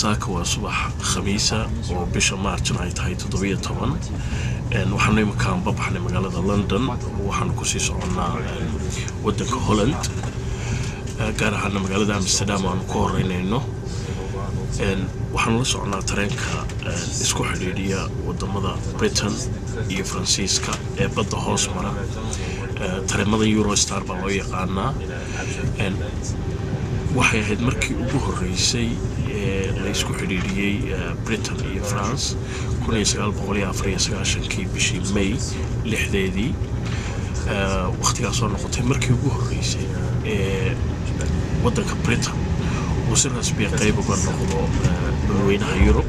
saaka waa subax khamiisa oo bisha maarjna ay tahay 17 waxaan imakaan babaxnay magaalada London waxaan ku sii soconnaa wadanka Holland gaar ahaan magaalada Amsterdam aan ku horeynayno waxaan la soconaa tareenka isku xidhiidhiya wadamada Britain iyo Faransiiska ee badda hoos mara tareemada Eurostar baa loo yaqaanaa waxay ahayd markii ugu horeysay la isku xidhiidhiyay Britain iyo France 1994 bishii May 6deedii waqtigaas oo noqotay markii ugu horeysay wadanka Britain uu si rasmi ah qayb uga noqdo dadweynaha Yurub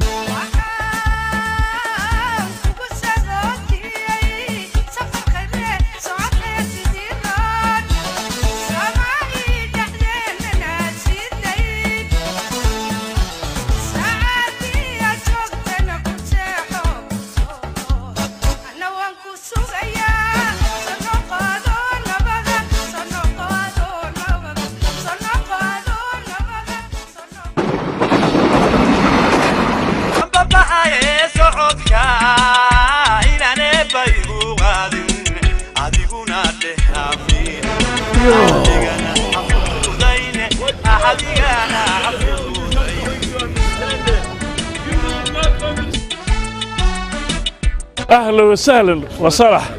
أهلا وسهلا وصالح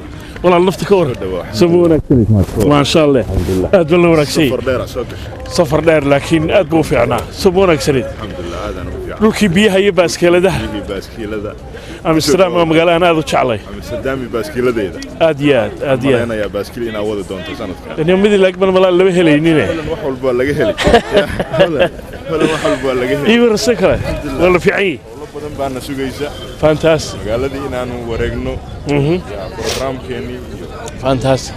والله نفتك كور سمونا ما شاء الله أدبل وراك شيء سفر دير لكن أدبو فينا سمونا كسريد الحمد لله هذا نوفي لوكي بيها يباسكيلة ده أمستردام مقالة أنا هذا شعلي أمستردامي باسكيلة ده أديات أنا يا باسكيلة أنا وضع دون تسانة يعني يوم بدي لقبل ملا اللي بهليني ولا وحول بالله هلي ولا وحول بالله هلي يور السكرة ولا في عين والله بدن بعنا سوقيسة فانتاستيك مقالة دي نانو ورقنو يا برنامج كيني فانتاستيك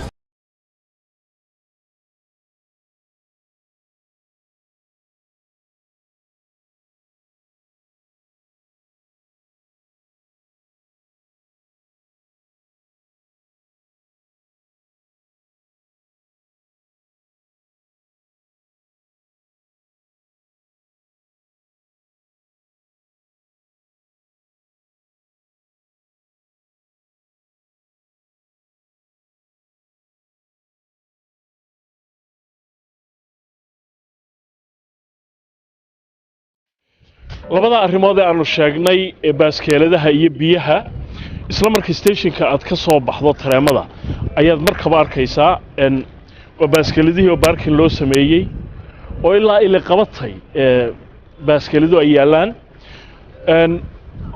labada arrimood ee aanu sheegnay ee baaskeeladaha iyo biyaha isla markii stationka aad ka soo baxdo tareemada ayaad markaba arkaysaa waa baaskeeladihii oo parking loo sameeyay oo ilaa qabatay baaskeeladu ay yaalaan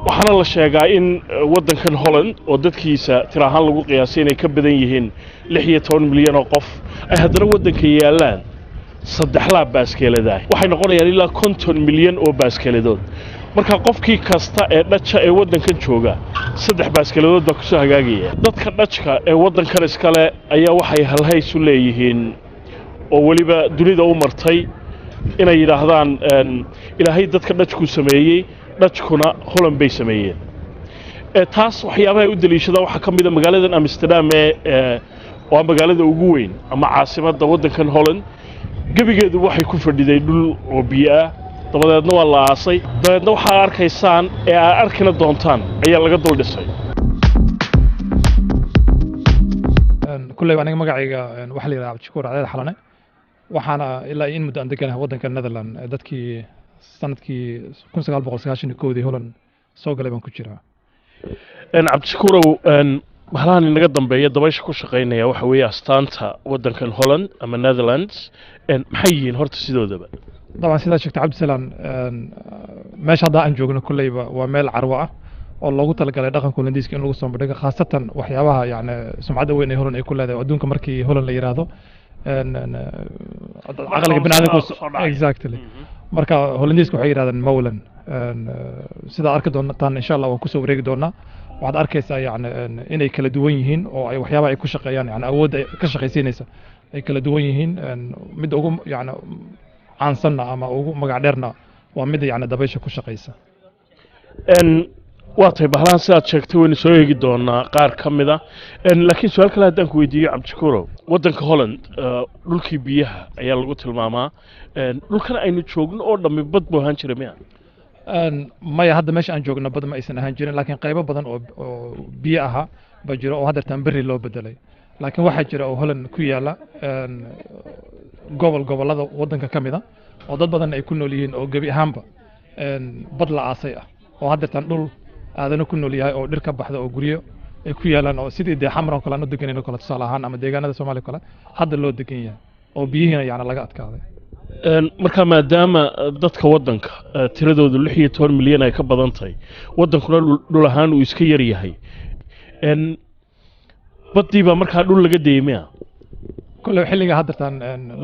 waxaana la sheegaa in wadankan Holland oo dadkiisa tir ahaan lagu qiyaasay inay ka badan yihiin 16 milyan oo qof ay haddana wadanka yaalaan saddex laab baaskeeladaah waxay noqonayaan ilaa 50 milyan oo baaskeeladood marka qofkii kasta ee dhaca ee wadankan jooga saddex baaskeeladood baa ku soo hagaagaya dadka dhacka ee wadankan iskale ayaa waxay halhays u leeyihiin oo waliba dunida u martay inay yiraahdaan ilaahay dadka dhacku sameeyay dhackuna Holland bay sameeyeen taas waxyaabaha u daliishada waxa kamid ah magaalada Amsterdam oo magaalada ugu weyn ama caasimadda wadankan Holland gabigeedu waxay ku fadhiday dhul oo biyo ah dabadeedna waa la aasay dabadeedna waxa arkaysaan ee aad arkina doontaan ayaa laga dul dhisay kulley aniga magacayga waxa la yiraahdaa Abdishakuur Cadeed Xalane waxaana ilaa in muddo aan deganahay wadanka Netherlands dadkii sanadkii 1991 Holland soo galay baan ku jiraa Abdishakuur waxaan inaga dambeeya dabaysha ku shaqeynaya waxa weeye astaanta wadankan Holland ama Netherlands maxay yihiin horta sidoodaba طبعا sida sheegtay Cabdisalaan meesha hadda aan joogno kulleyba waa meel carwo ah oo loogu talagalay dhaqanka Hollandiiska in lagu soo bandhigo khaasatan waxyaabaha yani sumcadda weyn ee Holland ay ku leedahay adduunka markii Holland la yiraahdo aqalka binaadamku exactly marka Hollandiiska waxay yiraahdaan mawlan sida arki doontaan insha Allah waan ku soo wareegi doonaa waxaad arkaysaa yani inay kala duwan yihiin oo ay waxyaabaha ay ku shaqeeyaan yani awood ay ka shaqaysiinaysa ay kala duwan yihiin mid ugu yani caansanna ama ugu magac dheerna waa mid yani dabaysha ku shaqeysa waa tahay bahlaan sidaad sheegtay waynu soo eegi doonaa qaar ka mid ah laakiin su'aal kale haddaan ku weydiiyo Cabdishakuur wadanka Holland dhulkii biyaha ayaa lagu tilmaamaa dhulkan aynu joogno oo dhammi bad buu ahaan jiray miya maya hadda meesha aan joogno bad ma aysan ahaan jirin laakiin qaybo badan oo biyo ahaa baa jiro oo haddeertaan berri loo bedelay laakiin waxaa jira oo Holland ku yaala gobollada waddanka ka mid ah oo dad badan ay ku nool yihiin oo gebi ahaanba bad la aasay ah oo haddeertaan dhul aadana ku nool yahay oo dhir ka baxda oo guryo ay ku yaalaan oo sidii dee xamran kale aan u deganayno kale tusaale ahaan ama deegaanada Soomaaliya kale hadda loo degan yahay oo biyihiina yacni laga adkaaday marka maadaama dadka waddanka tiradoodu 16 milyan ay ka badan tahay waddankuna dhul ahaan uu iska yar yahay baddii baa markaa dhul laga deemaya كل حلقة هذا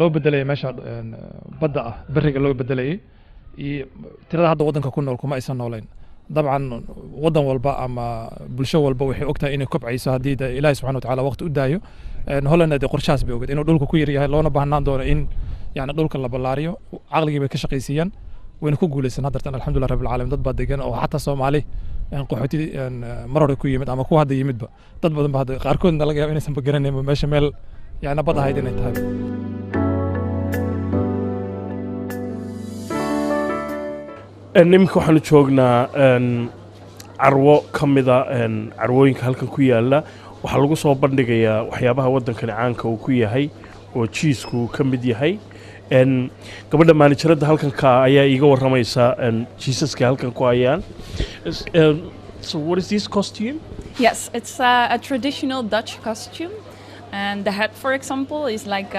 لو بدلي ماشى بدأ بريق لو بدلي ترى هذا وضن ككون لكم أيسن نولين طبعا وضن والباء أما بالشو والباء وحي وقتها إنه كبع عيسى هديد إلهي سبحانه وتعالى وقت قدايو إن هلا ندي قرشاس بيوجد إنه دول كويري هاي لونه بهنان دور إن يعني دول كلا بلاريو عقلي بكشقيسيا وإن كوجول السنة هذا الحمد لله رب العالمين ضد بعد أو حتى صومالي يعني قحوتي مرة كوي يمد أما كو هذا يمد ضد بعد قاركون نلاقي إنه سنبقرني ماشي ميل يعني بدها هيدي نتاعي nimka waxaanu joognaa carwo ka mida carwooyinka halkan ku yaala waxaa lagu soo bandhigayaa waxyaabaha waddankani caanka uu ku yahay oo jiisku ka mid yahay gabadha maanijaradda halkan ka ayaa iiga warramaysa jiisaska halkan ku hayaan so what is this costume? Yes, it's a traditional Dutch costume. And the hat, for example, is like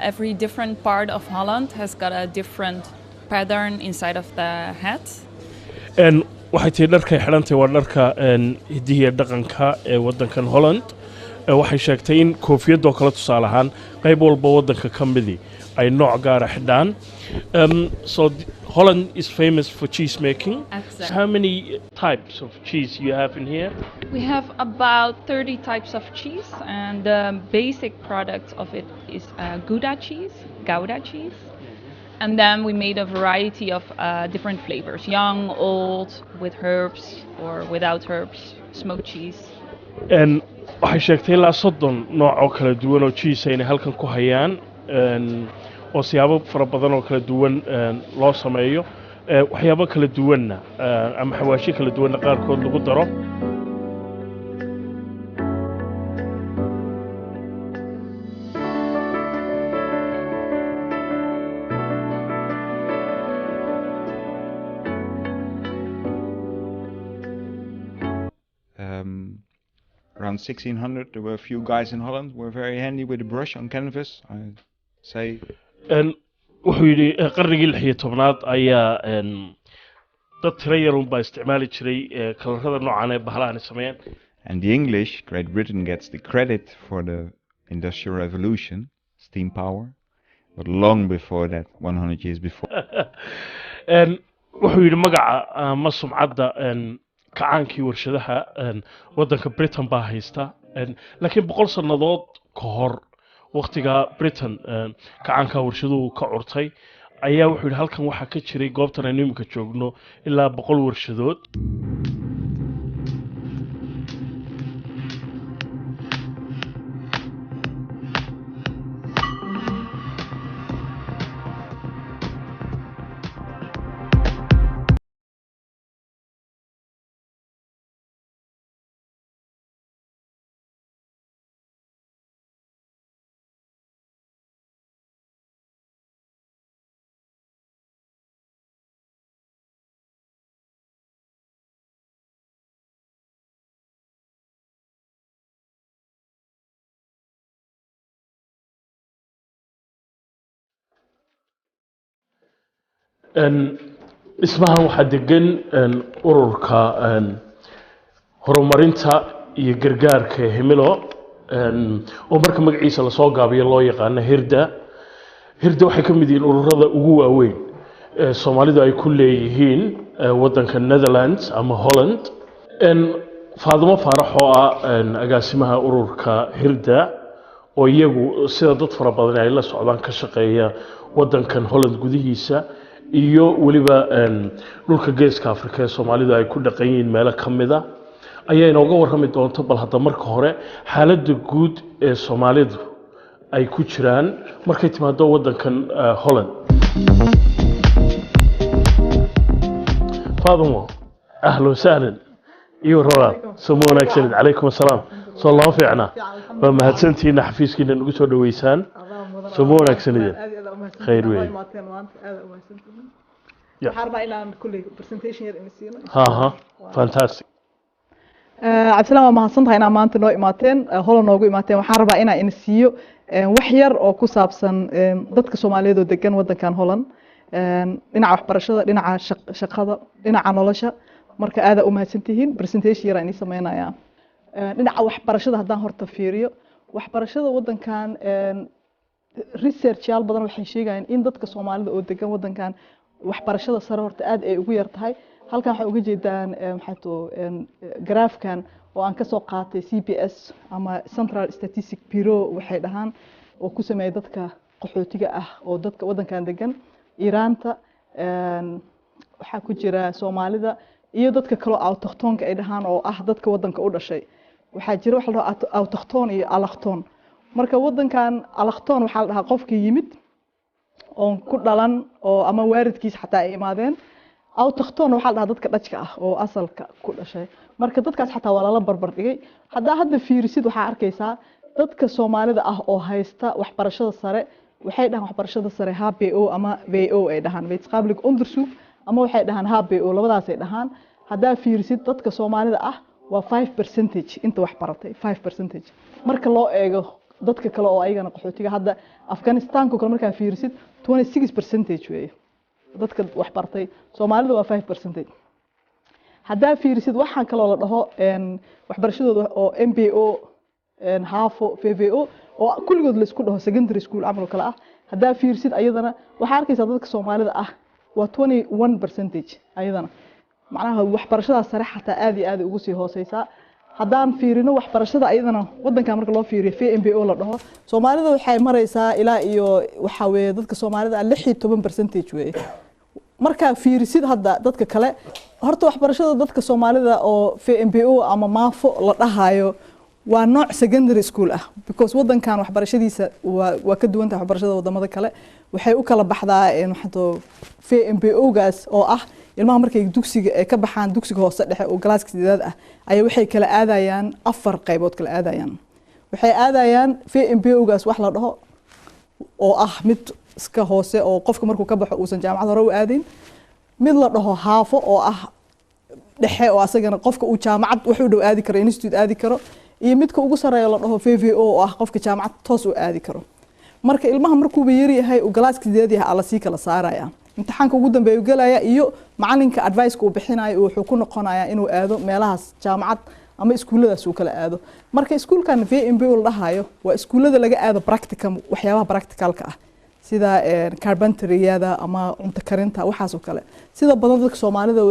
every different part of Holland has got a different pattern inside of the hat. waxay tahay dharkay xidhantahay waa dharka hidihiya dhaqanka ee waddankan Holland waxay sheegtay in koofiyadoo kale tusaale ahaan qayb walba waddanka ka midii ay nooc gaara xidhaan so Holland is famous for cheese making. Exactly. So how many types of cheese you have in here? We have about 30 types of cheese, and the basic product of it is Gouda cheese, Gouda cheese. And then we made a variety of different flavors, young, old, with herbs or without herbs, smoked cheese. waxay sheegtay ilaa 30 nooc oo kala duwan oo cheese ay halkan ku hayaan oo siyaabo fara badan oo kala duwan loo sameeyo waxyaabo kala duwanna ama xawaashi kala duwanna qaarkood lagu daro Around 1600 there were a few guys in Holland who were very handy with a brush on canvas. I say wuxuu yidhi qarnigii 16aad ayaa dad tiro yar unbaa isticmaali jiray kalarada noocan ee bahalahan sameeyaan and the English, Great Britain gets the credit for the Industrial Revolution, steam power, but long before that, 100 years before. wuxuu yidhi magaca ma sumcadda kacaankii warshadaha waddanka Britain baa haysta laakiin 100 sannadood ka hor waqtiga Britain kacaanka warshaduhu ka curtay ayaa wuxuu yidhi halkan waxaa ka jiray goobtan aynu imika joogno ilaa 100 warshadood dhismahan waxaa degan ururka horumarinta iyo gargaarka himilo oo marka magaciisa la soo gaabiyo loo yaqaan hirda waxay ka mid yihiin ururada ugu waaweyn ee Soomaalidu ay ku leeyihiin waddanka Netherlands ama Holland Faadimo Faarax oo agaasimaha ururka hirda oo iyagu sida dad fara badan ay la socdaan ka shaqeeya waddankan Holland gudihiisa iyo waliba dhulka geeska Afrika ee Soomaalidu ay ku dhaqan yihiin meelo kamida ayaa inooga warrami doonto bal hadda marka hore xaaladda guud ee Soomaalidu ay ku jiraan markay timaado waddankan Holland فاطمة أهلا وسهلا إيوه رولا سمونا أكسنت عليكم السلام صلى الله في عنا فما هتسنتي نحفيز كنا نقول دويسان سمونا أكسنت خير وين حرب إلى كل برزنتيشن يرسينا ها فانتاستيك عبد السلام ما حصلت هنا ما أنت نوع إماتين هلا نوعي إماتين وحرب إنا إنسيو وحير أو كوسابسن ضدك سوماليدو دكان ودن كان هولن dhinaca waxbarashada dhinaca shaqada dhinaca nolosha marka aad u mahadsantihiin presentation yar aan sameynaya dhinaca waxbarashada hadaan horta fiiriyo waxbarashada wadankan research yaal badan waxay sheegayaan in dadka Soomaalida oo degan wadankan waxbarashada sare horta aad ay ugu yar tahay halkan waxa uga jeedaan graafkan oo aan ka soo qaatay CBS ama Central Statistic Bureau waxay dhahaan oo ku sameeyay dadka qaxootiga ah oo dadka wadankan degan Iiraanta waxa ku jira Soomaalida iyo dadka kale oo autochthone ay dhahaan oo ah dadka wadanka u dhashay waxa jira wax la dhaho autochthone iyo allochthone marka wadankan allochthone waxa la dhahaa qofkii yimid oo ku dhalan oo ama waalidkiis xataa ay imaadeen autochthone waxa la dhahaa dadka dhajka ah oo asalka ku dhashay marka dadkaas xataa waa la barbar dhigay hadda fiirisid waxa arkaysaa dadka Soomaalida ah oo haysta waxbarashada sare waxay dhahan waxbarashada sare HBO ama VO ay dhahan wetenskapelijk onderzoek ama waxay dhahan HBO labadaas ay dhahan hadaa fiirisid dadka Soomaalida ah waa 5% inta wax baratay 5% marka loo eego dadka kale oo ayagana qaxootiga hadda Afghanistan ko kale marka fiirisid 26% weey dadka wax bartay Soomaalida waa 5% hadaa fiirisid waxaan kale oo la dhaho waxbarashadooda oo MBO HAFO VVO oo kulligood la isku dhaho secondary school amal kala ah hadaa fiirsid ayadana waxa arkaysaa dadka Soomaalida ah waa 21% ayadana macnaha waxbarashada sare xataa aad ugu sii hooseysa hadaan fiirino waxbarashada ayadana wadanka marka loo fiiriyo FMBO la dhaho Soomaalida waxay maraysaa ilaa iyo waxa weeye dadka Soomaalida 16% weey marka fiirisid hadda dadka kale horta waxbarashada dadka Soomaalida oo FMBO ama MAFO la dhahayo waa nooc secondary school ah because wadankan waxbarashadiisa waa ka duwan tahay waxbarashada wadamada kale waxay u kala baxdaa waxdo FMBO gaas oo ah ilmaha markay dugsiga ay ka baxaan dugsiga hoose dhexe oo galaaska sideed ah ay waxay kala aadayaan afar qaybood kala aadayaan waxay aadayaan FMBO gaas wax la dhaho oo ah mid iska hoose oo qofka markuu ka baxo uusan jaamacad hore u aadin mid la dhaho haafo oo ah dhexe oo asagana qofka uu jaamacad wuxuu dhow aadi karo institute aadi karo iyo midka ugu sareeyo la dhaho VVO oo ah qofka jaamacad toos u aadi karo marka ilmaha markuu yar yahay oo galaaska sideed yahay ala si kala saaraya imtixaanka ugu dambeeyo galaya iyo macalinka advice uu bixinayo wuxuu ku noqonayaa inuu aado meelahaas jaamacad ama iskuuladaas uu kala aado marka iskuulkan VMBO la dhahayo waa iskuulada laga aado practicum waxyaabaha practicalka ah sida carpentry-yada ama cunto karinta waxaas oo kale sida badan dadka Soomaalida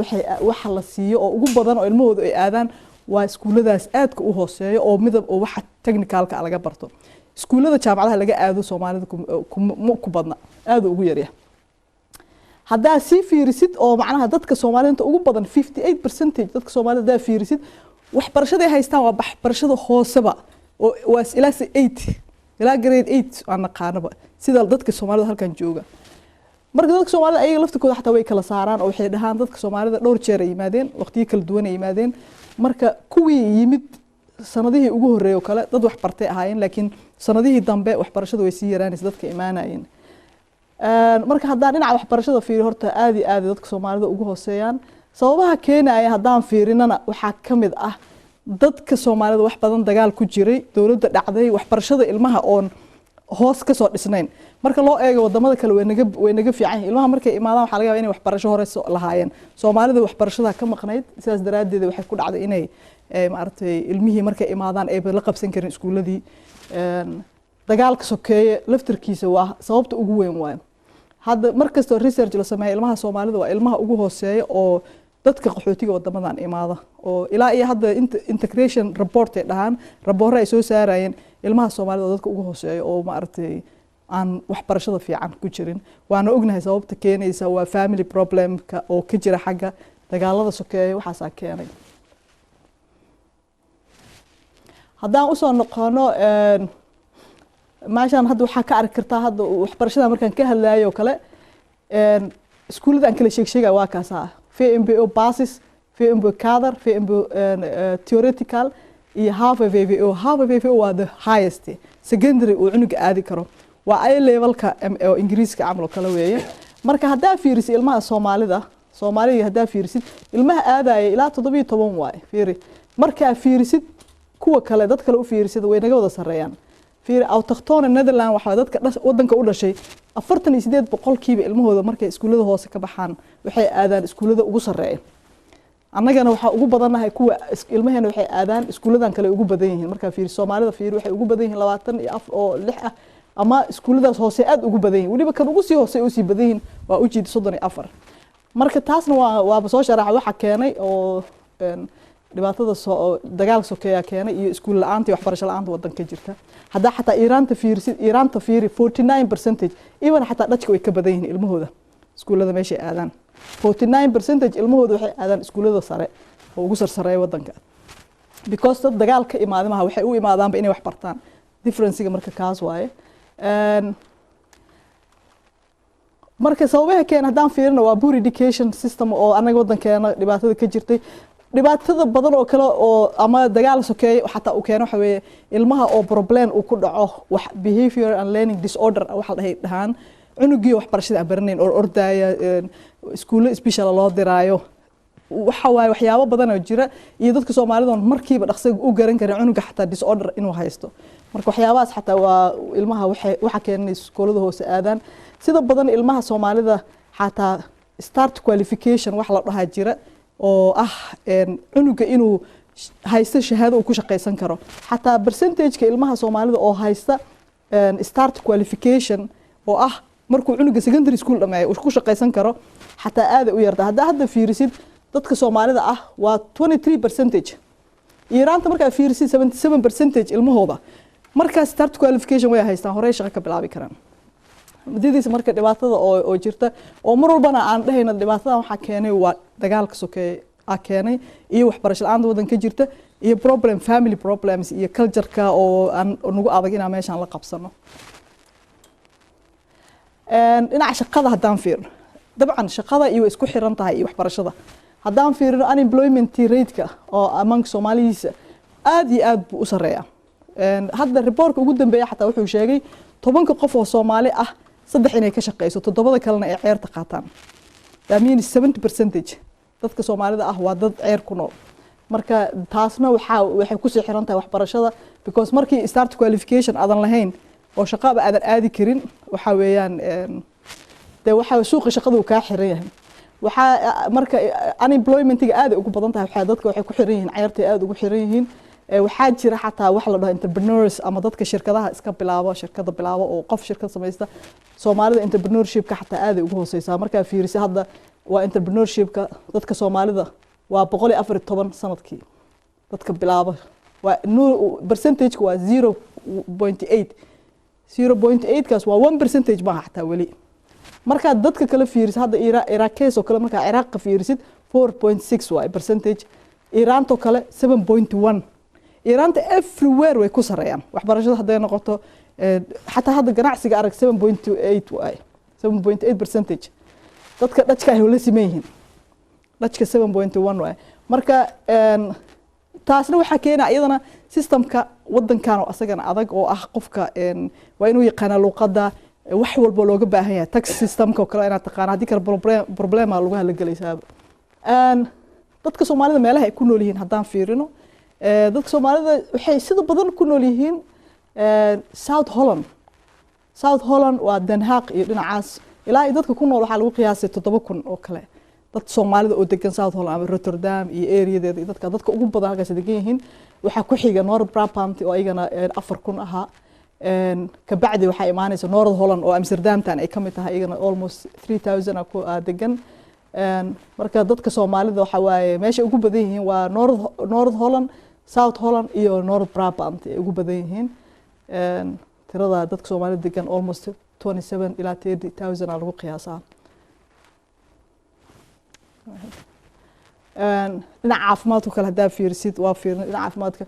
waxa la siiyo oo ugu badan oo ilmahoodu ay aadaan waa iskuuladaas aadka u hooseeyo oo midab oo waxa technicalka laga barto iskuulada jaamacadaha laga aado Soomaalida ku badna aad ugu yar yahay hadaa si fiirisid oo macnaha dadka Soomaalida ugu badan 58% dadka Soomaalida fiirisid waxbarashada ay haystaan waa waxbarashada hooseba oo waa ilaa 8 ilaa grade 8 aan naqaanaba sida dadka Soomaalida halkan jooga marka dadka Soomaalida ayaga laftirkooda xataa way kala saaraan oo waxay dhahaan dadka Soomaalida dhowr jeer ay yimaadeen waqtiyo kala duwan ay yimaadeen marka kuwii yimid sanadihii ugu horeeyay oo kale dad wax bartay ahaayeen laakiin sanadihii dambe waxbarashadu way sii yaraanaysaa dadka imaanayeen marka haddaan dhinaca waxbarashada fiiriyo horta aad dadka Soomaalida ugu hooseeyaan sababaha keenaya haddaan fiirinana waxaa ka mid ah dadka Soomaalida wax badan dagaal ku jiray dawladda dhacday waxbarashada ilmaha oon hoos ka soo dhisnayn marka loo eego wadamada kale way naga fiican ilmaha markay imaadaan waxa laga yaabaa inay waxbarasho hore lahaayeen Soomaalida waxbarashada ka maqnayd sidaas daraadeed waxay ku dhacday inay maartay ilmihii markay imaadaan ay la qabsan karin iskuuladii dagaalka sokeeye laftirkiisa waa sababta ugu weyn waay hadda markasta research la sameeyo ilmaha Soomaalida waa ilmaha ugu hooseeya oo dadka qaxootiga wadamadan imaada oo ilaa iyo hadda integration report ay dhahan raboor ay soo saarayeen ilmaha Soomaalida dadka ugu hooseeya oo maartay aan waxbarashada fiican ku jirin waana ognahay sababta keenaysa waa family problemka oo ka jira xagga dagaalada sokeeye waxaas keenay haddaan u soo noqono maashan hadda waxa ka arki kartaa hadda waxbarashada markaan ka hadlayo kale iskuulada aan kala sheegay waa kaasa VMBO basis VMBO kader VMBO theoretical iyo half VWO half VWO waa the highest secondary uu cunuga aadi karo waa ay levelka oo ingiriiska camal kala weeye marka hadaa fiirisid ilmaha Soomaaliga hadaa fiirisid ilmaha aadaya ilaa 17 waay fiiri marka fiirisid kuwa kale dad kale u fiirisid way naga wada sareeyaan fiiri autochtone Netherlands waxa dadka wadanka u dhashay 48% ilmahooda markay iskuulada hoose ka baxaan waxay aadaan iskuulada ugu sareeya annagana waxa ugu badanahay kuwa ilmaheena waxay aadaan iskuuladan kale ugu badan yihiin marka fiiri Soomaalida fiiri waxay ugu badan yihiin 24 oo 6 ah ama iskuuladaas hoose aad ugu badan yihiin waliba kan ugu sii hoose u sii badan yihiin waa u jeed 34 marka taasna waa soo sharax waxa keenay oo dhibaatada dagaal sokeeya keenay iyo iskuul la'aanta iyo waxbarasho la'aanta wadanka jirta hadda xataa Iiraanta fiiri 49% even xataa dadka way ka badan yihiin ilmahooda iskuulada meesha aadaan 49% ilmahooda waxay aadaan iskuulada sare oo ugu sarsareeya wadanka because dad dagaal ka imaadamaha waxay u imaadaan inay wax bartaan difference-ga marka kaas waaye marka sababaha keen hadaan fiirino waa poor education system oo anaga wadankeena dhibaatada ka jirtay dhibaatada badan oo kale oo ama dagaal sokeey xataa uu keeno waxa weeye ilmaha oo problem uu ku dhaco wax behavior and learning disorder waxa la dhahaan cunugii waxbarashada aan baranayn oo ordaya iskuulo special loo diraayo waxa waaye waxyaabo badan oo jira iyo dadka Soomaalidu markiiba dhaqso u garan kareen cunuga xataa disorder inuu haysto marka waxyaabahaas xataa waa ilmaha waxa keenay iskuulada hoose aadaan sida badan ilmaha Soomaalida xataa start qualification wax la dhahaa jira oo ah cunuga inuu haysto shahaado uu ku shaqeysan karo xataa percentage-ka ilmaha Soomaalida oo haysta start qualification oo ah markuu cunuga secondary school dhameeyo uu ku shaqeysan karo xataa aad u yarta hadda fiirisid dadka Soomaalida ah waa 23% Iiraanta marka fiirisid 77% ilmahooda marka start qualification way haystaan hore shaqo ka bilaabi karaan mudadiisa marka dhibaatada oo jirta oo mar walbana aan dhahayna dhibaatada waxa keenay waa dagaalka sokeeye keenay iyo waxbarasho la'aanta wadanka jirta iyo family problems iyo culture-ka oo aan nagu adag inaan meeshan la qabsano dhinaca shaqada hadaan fiirno dabcan shaqada iyo isku xiran tahay iyo waxbarashada hadaan fiirino unemployment rate-ka oo among Soomaaliyiisa aad iyo aad buu u sareeyaa hadda report ugu dambeeyay xataa wuxuu sheegay 10 qof oo Soomaali ah 3 inay ka shaqeyso 7 kalena ay ceerta qaataan that means 70% dadka Soomaalida ah waa dad ceer ku nool marka taasna waxay ku sii xiran tahay waxbarashada because markii start qualification aadan lahayn oo shaqaba aadan aadi karin waxa weeyaan waxa suuqa shaqadu ka xiran yahay waxa marka unemployment-ga aad ugu badan tahay waxa dadka waxay ku xiran yihiin ceerta aad ugu xiran yihiin waxaa jira xataa wax la dhaho entrepreneurs ama dadka shirkadaha iska bilaabo oo qof shirkad sameeysta Soomaalida entrepreneurship-ka xataa aad ugu hooseysa marka fiirisi hadda waa entrepreneurship-ka dadka Soomaalida waa 114 sanadkii dadka bilaabo waa percentage-ku waa 0.8 kaas waa 1% ma xataa wali marka dadka kala fiiris hadda Iraqees oo kale marka Iraq fiirisid 4.6 waa percentage Iiraanto kale 7.1 Iiraanta everywhere way ku sareeyaan waxbarashada hadday noqoto xataa hadda ganacsiga arag 7.8 waay 7.8% dadka dhajka ay la simeeyeen dhajka 7.1 waay marka taasna waxa keenay iyadana systemka wadankan oo asagana adag oo ah qofka waa inuu yaqaan luqadda wax walba looga baahan yahay tax systemka oo kale inaad taqaan hadii kale problema lagu halgalaysaa dadka Soomaalida meelaha ay ku nool yihiin hadaan fiirino dadka Soomaalida waxay sida badan ku nool yihiin South Holland waa Den Haag iyo dhinacaas ilaa dadka ku nool waxa lagu qiyaasay 7,000 oo kale dad Soomaalida oo degan South Holland ama Rotterdam iyo area-deeda dadka ugu badan halkaas degan yihiin waxa ku xiga North Brabant oo ayagana 4,000 ahaa ka bacdi waxa imaanaysa North Holland oo Amsterdam-tan ay kamid tahay ayagana almost 3,000 ku degan marka dadka Soomaalida waxa waaye meesha ugu badan yihiin waa North Holland South Holland iyo North Brabant ay ugu badan yihiin tirada dadka Soomaalida degan almost 27 ilaa 30,000 lagu qiyaasaa dhinaca caafimaadka kale hadaa fiirisid waa fiirin dhinaca caafimaadka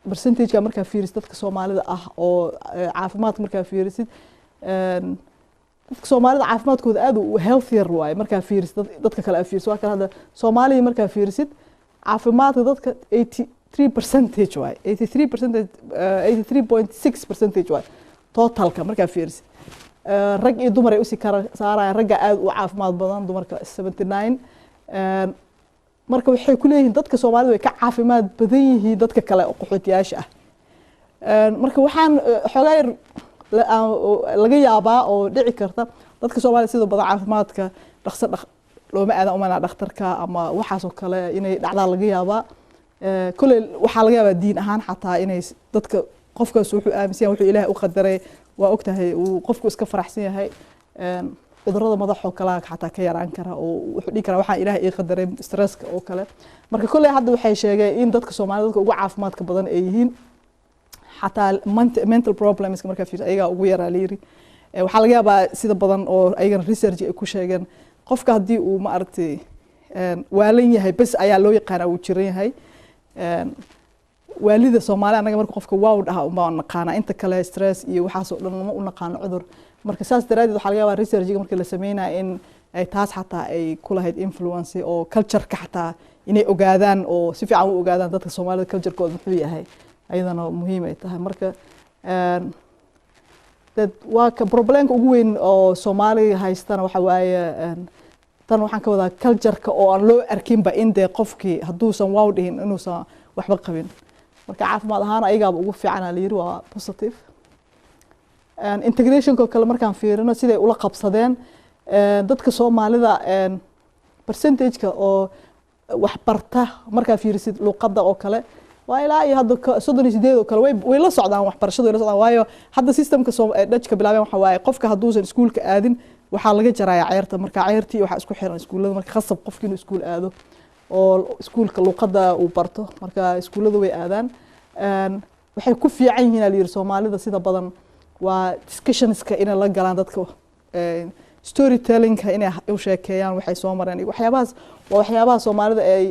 percentage-ka markaa fiirisid dadka Soomaalida ah oo caafimaadka markaa fiirisid dadka Soomaalida caafimaadkooda aad u healthier waay markaa fiirisid dadka kale fiirisid waa kala hada Soomaaliya markaa fiirisid caafimaadka dadka 83% waay 83% 83.6% waay totalka markaa fiirisid rag iyo dumar ay u sii kala saarayaan ragga aad u caafimaad badan dumarka 79 marka waxay ku leeyihiin dadka Soomaalida way ka caafimaad badan yihiin dadka kale oo qaxootiyaasha ah marka waxaan xogaa laga yaabaa oo dhici karta dadka Soomaalida sida badan caafimaadka dhaqso looma aadan umana dhakhtarka ama waxaas oo kale inay dhacdaa laga yaabaa kulay waxa laga yaabaa diin ahaan xataa inay dadka qofkaas wuxuu aaminsan yahay wuxuu Ilaahay u qadaray waa ogtahay uu qofku iska faraxsan yahay cudurrada madaxa oo kale xataa ka yaraan kara oo wuxuu dhigi karaa waxa Ilaahay ii qadaray stresska oo kale marka kulay hadda waxay sheegeen in dadka Soomaalida dadka ugu caafimaadka badan ay yihiin xataa mental problems marka fiir ayaga ugu yaraa leeri waxa laga yaabaa sida badan oo ayaga research ay ku sheegeen qofka hadii uu ma aragtay waalan yahay bas ayaa loo yaqaan uu jiran yahay waalida Soomaaliya anaga marka qofka waaw dhaha uma naqaana inta kale stress iyo waxaas oo dhan ma u naqaano cudur marka saas daraadeed waxa laga yaabaa research marka la sameeyay in ay taas xataa ay ku lahayd influence oo culture-ka xataa inay ogaadaan oo si fiican u ogaadaan dadka Soomaalida culture-kooda muxuu yahay ayadana muhiim ay tahay marka dad waa ka problemka ugu weyn oo Soomaaliya haystana waxa waaye tan waxaan ka wadaa culture-ka oo aan loo arkin ba in de qofkii haduusan waaw dhihin inuusan waxba qabin marka caafimaad ahaan ayaga ugu fiican la yiri waa positive integration-ka kale markaan fiirino siday ula qabsadeen dadka Soomaalida percentage-ka oo wax barta markaa fiirisid luqadda oo kale waa ilaa iyo hadda 38 oo kale way la socdaan waxbarashada way la socdaan waayo hadda systemka Dutch-ka bilaabeen waxa waaye qofka haduusan iskuulka aadin waxa laga jarayaa ceerta marka ceertii waxa isku xiran iskuulada marka khasab qofkii inuu iskuul aado oo iskuulka luqadda uu barto marka iskuulada way aadaan waxay ku fiican yihiin la yiri Soomaalida sida badan waa discussionska in la galaan dadka storytelling-ka inay u sheekeeyaan waxay soo mareen waxyaabaha Soomaalida ay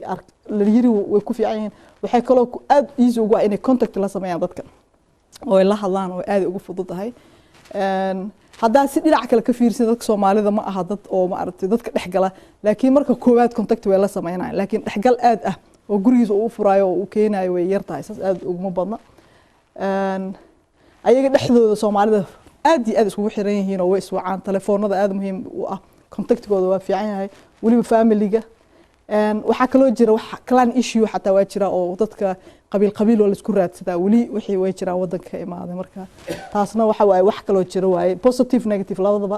la yiri way ku fiican yihiin waxay kaloo aad easy ugu ah inay contact la sameeyaan dadka oo ay la hadlaan oo aad ugu fududahay hadda si dhinac kale ka fiirsid dadka Soomaalida ma aha dad oo ma aragtay dadka dhexgala laakiin marka koowaad contact way la sameeyaan laakiin dhexgal aad ah oo gurigiisa uu furaayo oo uu keenayo way yartahay saas aad ugu badna ayaga dhexdooda Soomaalida aad iyo aad isku xiran yihiin oo way iswacaan telefoonada aad muhiim u ah contactkooda waa fiican yahay waliba family-ga waxa kaloo jira wax clan issue xataa waa jira oo dadka qabiil oo la isku raadsadaa wali wixii way jiraan wadanka ka imaaday marka taasna waxa waaye wax kaloo jira waaye positive negative labadaba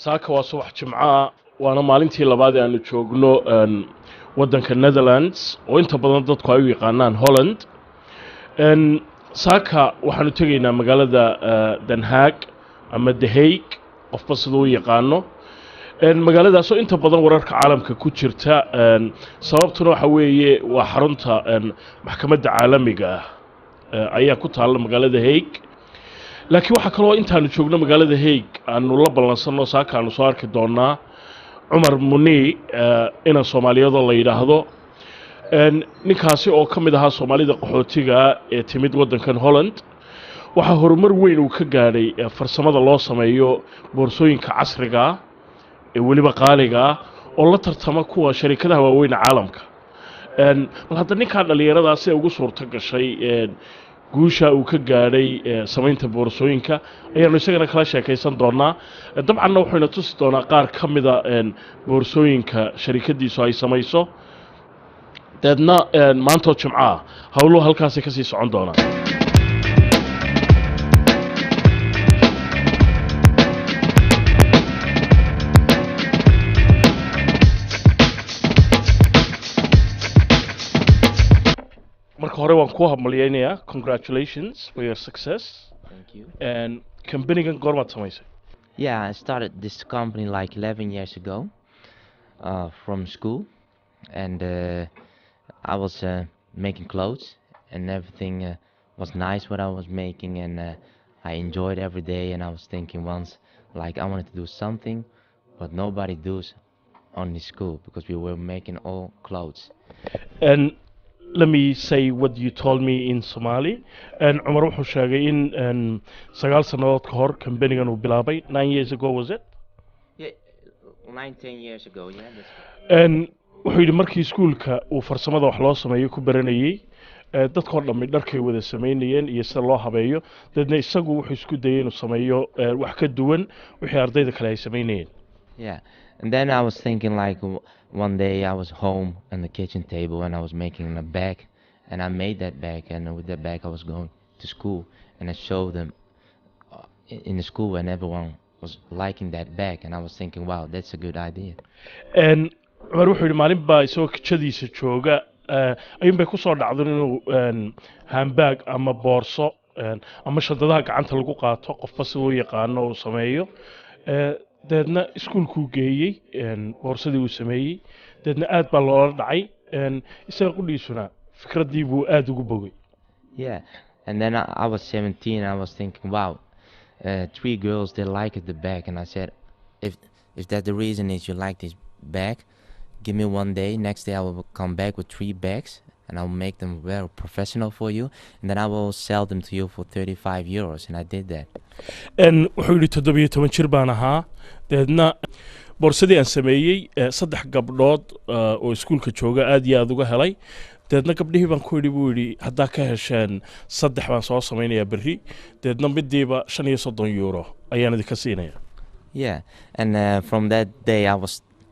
saaka waa subax jimca waana maalintii labaad ee aanu joogno wadanka Netherlands oo inta badan dadku ay u yaqaanaan Holland saaka waxaanu tegaynaa magaalada Den Haag ama The Hague qofba sidoo u yaqaano magaaladaas oo inta badan wararka caalamka ku jirta sababtuna waxa weeye waa xarunta maxkamadda caalamiga ayaa ku taala magaalada Hague laakiin waxa kale oo intaanu joogno magaalada Hague aanu la ballansano saaka aanu soo arki doonaa Cumar Muni ina Soomaaliyada la yiraahdo ninkaasi oo kamid ahaa Soomaalida qaxootiga ee timid wadankan Holland waxa horumar weyn uu ka gaaray farsamada loo sameeyo boorsooyinka casriga ee waliba qaaliga oo la tartama kuwa shirkadaha waaweyn caalamka mal hadda ninka dhalinyaradaasi ugu suurta gashay guusha uu ka gaaray samaynta boorsooyinka ayaanu isagana kala sheekaysan doonaa dabcanna wuxuuna tusi doonaa qaar ka mida boorsooyinka shirkadiisu ay samayso dadna maanta jimca hawluhu halkaas ka sii socon doonaa marka hore waan ku hambaliyaynayaa congratulations for your success Thank you. and companygan goormaad samaysay Yeah, I started this company like 11 years ago from school, and I was making clothes, and everything was nice what I was making, and I enjoyed every day. And I was thinking once, like I wanted to do something, but nobody does on the school because we were making all clothes. and let me say what you told me in Somali and Umar wuxuu sheegay in 9 sanadood ka hor companygan uu bilaabay 9 years ago was it Yeah, 19 years ago. Yeah. and wuxuu yidhi markii iskuulka uu farsamada wax loo sameeyo ku baranayay dadkoo dhammi dharkay wada samaynayeen iyo sida loo habeeyo dadna isagu wuxuu isku dayay inuu sameeyo wax ka duwan wixii ardayda kale ay samaynayeen Yeah, and then I was thinking like one day I was home on the kitchen table and I was making a bag, and I made that bag, and with that bag I was going to school, and I showed them in the school, and everyone was liking that bag, and I was thinking, wow, that's a good idea. and Umar wuxuu yidhi maalin baa isagoo kijadiisa jooga ayuun bay ku soo dhacdan inuu handbag ama boorso ama shadadaha gacanta lagu qaato qofba si uu yaqaano uu sameeyo deedna iskuulkuu geeyey boorsadii uu sameeyey deedna aad baa loola dhacay isaga qudhiisuna fikraddii buu aad ugu bogay Yeah, and then I was 17, and I was thinking, wow, 3 girls they liked the bag, and I said, if that the reason is you like this bag, give me one day. Next day I will come back with 3 bags, and I'll make them very professional for you, and then I will sell them to you for 35 euros, and I did that. wuxuu yidhi 17 jir baan ahaa deedna boorsadii aan sameeyey 3 gabdhood oo iskuulka jooga aad iyo aad uga helay deedna gabdhihii baan ku yidhi buu yidhi haddaa ka hesheen 3 baan soo samaynayaa berri deedna midiiba 35 euro ayaan idinka siinaya Yeah, and from that day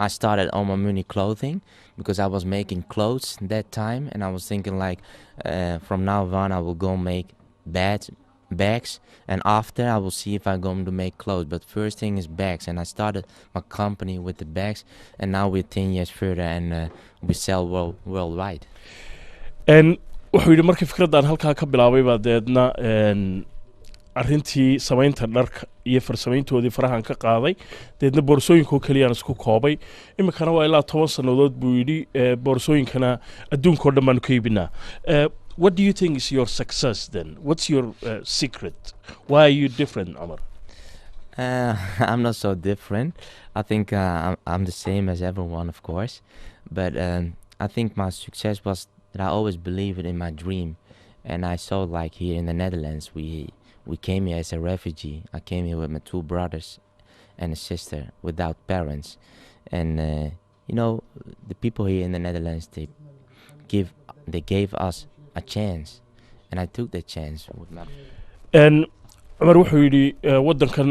I started on my Muni clothing because I was making clothes that time, and I was thinking like from now on I will go make bags, and after I will see if I'm going to make clothes, but first thing is bags. And I started my company with the bags, and now we're 10 years further, and we sell worldwide. wuxuu yidhi markii fikraddan halkaa ka bilaabay baa deedna arrintii samaynta dharka iyo farsamayntoodii farahan ka qaaday deedna boorsooyinkoo keliyaan isku koobay iminkana waa ilaa 10 sannadood buu yidhi boorsooyinkana adduunkao dhan baanu ka iibinaa what do you think is your success then what's your secret why are you different Amar I'm not so different. I think I'm the same as everyone, of course, but I think my success was that I always believed in my dream, and I saw like here in the Netherlands we came here as a refugee. I came here with my 2 brothers and a sister without parents, and you know, the people here in the Netherlands they gave us a chance, and I took that chance with my. Umar wuxuu yidhi waddankan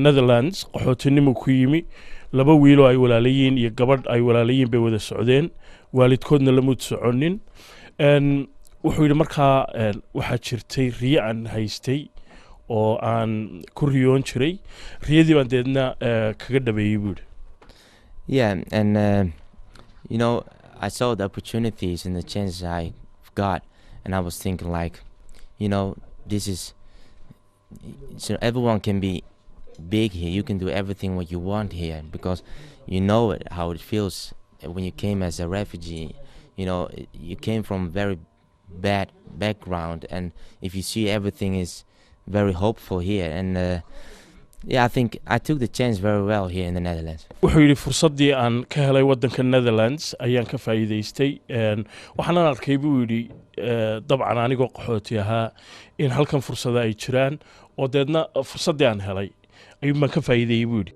Netherlands qaxootinimo ku yimi 2 wiiloo ay walaalayiin iyo gabadh ay walaalayiin bay wada socdeen waalidkoodna lama soconin wuxuu yidhi markaa waxaa jirtay riyo aan haystay oo aan ku riyoon jiray riyadii baan deedna kaga dhabeeyey buu yidhi Yeah, and you know, I saw the opportunities and the chances I got, and I was thinking like, you know, this is so everyone can be big here. You can do everything what you want here because you know it, how it feels when you came as a refugee. You know, you came from very bad background, and if you see everything is very hopeful here, and yeah, I think I took the chance very well here in the Netherlands. wuxuu yidhi fursaddii aan ka helay waddanka Netherlands ayaan ka faa'iidaystay waxaanan arkay buu yidhi dabcan anigoo qaxooti ahaa in halkan fursada ay jiraan oo deedna fursaddii aan helay ayuun baan ka faa'iideeyey buu yidhi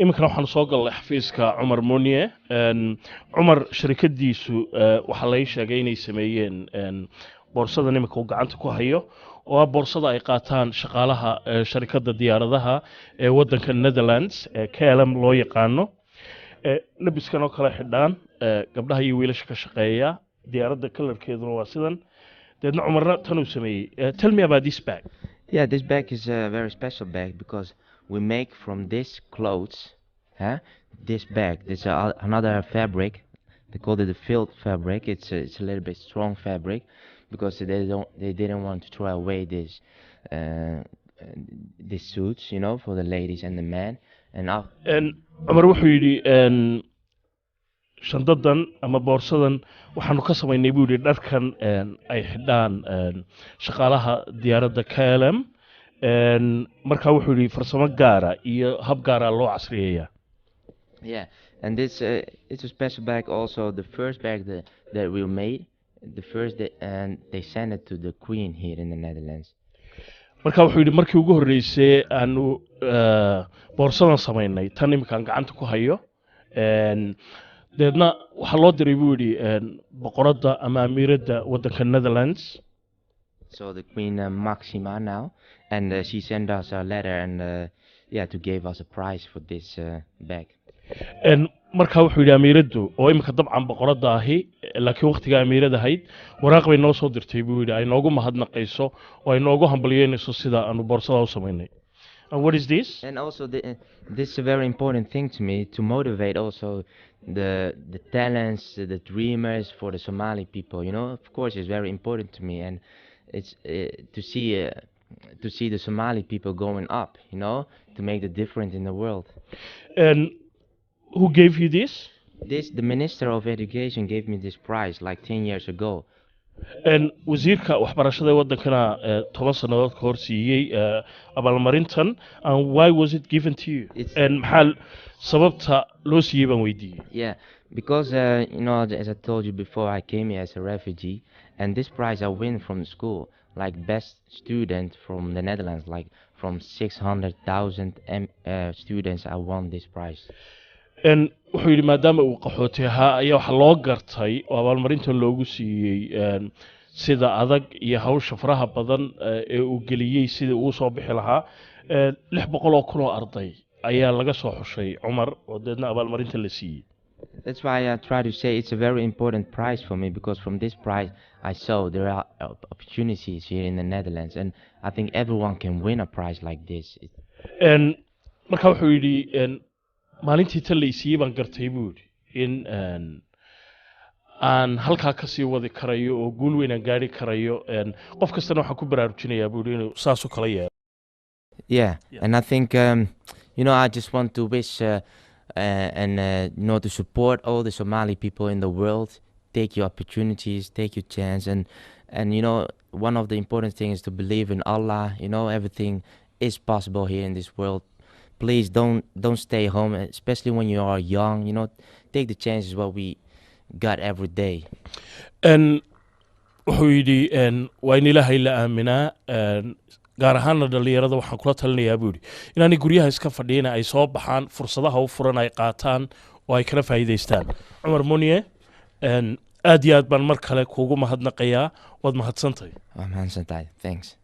iminkana waxaan soo galnay xafiiska Cumar Muniye Cumar shirkadiisu waxa la sheegay inay sameeyeen boorsada iminka uu gacanta ku hayo oo boorsada ay qaataan shaqaalaha shirkadda diyaaradaha ee wadanka Netherlands KLM loo yaqaano labiskan oo kala xidhaan gabdhaha iyo wiilasha ka shaqeeya diyaaradda kalarkeeduna waa sidan deedna Cumarna tan uu sameeyay tell me about this bag. Yeah, this bag is a very special bag because we make from this clothes, this bag. There's another fabric. They call it the field fabric. It's a little bit strong fabric because they didn't want to throw away this these suits, you know, for the ladies and the men. And Cumar wuxuu yidhi shandadan ama boorsadan waxaanu ka samaynay buu yidhi dharkan ay xidhaan shaqaalaha diyaaradda KLM markaa wuxuu yidhi farsamo gaara iyo hab gaara loo casriyeeyaa. Yeah, and this it's a special bag also. The first bag that we made, and they sent it to the Queen here in the Netherlands. markaa wuxuu yidhi markii ugu horreysay aanu boorsadan samaynay tan iminkaan gacanta ku hayo deedna waxaa loo diray buu yidhi boqoradda ama amiiradda waddanka Netherlands. So the Queen Maxima now, and she sent us a letter and to give us a prize for this bag. markaa wuxuu yidhi amiiraddu oo iminka dabcan boqoradda ahi laakiin waqtiga amiirada ahayd waraaq bay noo soo dirtay buu yidhi ay noogu mahadnaqayso oo ay noogu hambalyeynayso sida aanu boorsada u samaynay. And what is this? And also this is a very important thing to me to motivate also the talents, the dreamers for the Somali people. You know, of course, it's very important to me, and it's to see the Somali people going up. You know, to make the difference in the world. And who gave you this? The Minister of Education gave me this prize like 10 years ago. wasiirka waxbarashada wadankana 10 sanadood ka hor siiyay abaalmarintan, and why was it given to you? maxaa sababta loo siiyay baan weydiiyay. Yeah, because you know, as I told you before, I came here as a refugee, and this prize I win from the school, like best student from the Netherlands, like from 600,000 students, I won this prize. wuxuu yidhi maadaama uu qaxooti ahaa ayaa waxa loo gartay oo abaalmarintan loogu siiyey sida adag iyo hawsha faraha badan ee uu geliyey sidii uu soo bixi lahaa 600,000 oo arday ayaa laga soo xushay Cumar oo deedna abaalmarinta la siiyey. That's why I try to say it's a very important prize for me, because from this prize I saw there are opportunities here in the Netherlands, and I think everyone can win a prize like this. marka wuxuu yidhi maalintii tan la siiyay baan gartay buu yidhi in aan halkaa ka sii wadi karayo oo guul weyn aan gaari karayo qof kastana waxaan ku baraarujinayaa buu yidhi inuu saas u kala yeelo. Yeah, and I think you know, I just want to wish and you know, to support all the Somali people in the world. Take your opportunities, take your chance, and you know, one of the important things is to believe in Allah. You know, everything is possible here in this world. Please don't stay home, especially when you are young. You know, take the chances what we got every day. wuxuu yidhi waa in ilaahay la aaminaa gaar ahaanna dhalinyarada waxaan kula talinayaa buu yidhi inaanay guryaha iska fadhiyana ay soo baxaan fursadaha u furan ay qaataan oo ay kala faa'iidaystaan. Cumar Muniye aad iyo aad baan mar kale kuugu mahadnaqayaa, waad mahadsantahay. Waa mahadsantahay. Thanks.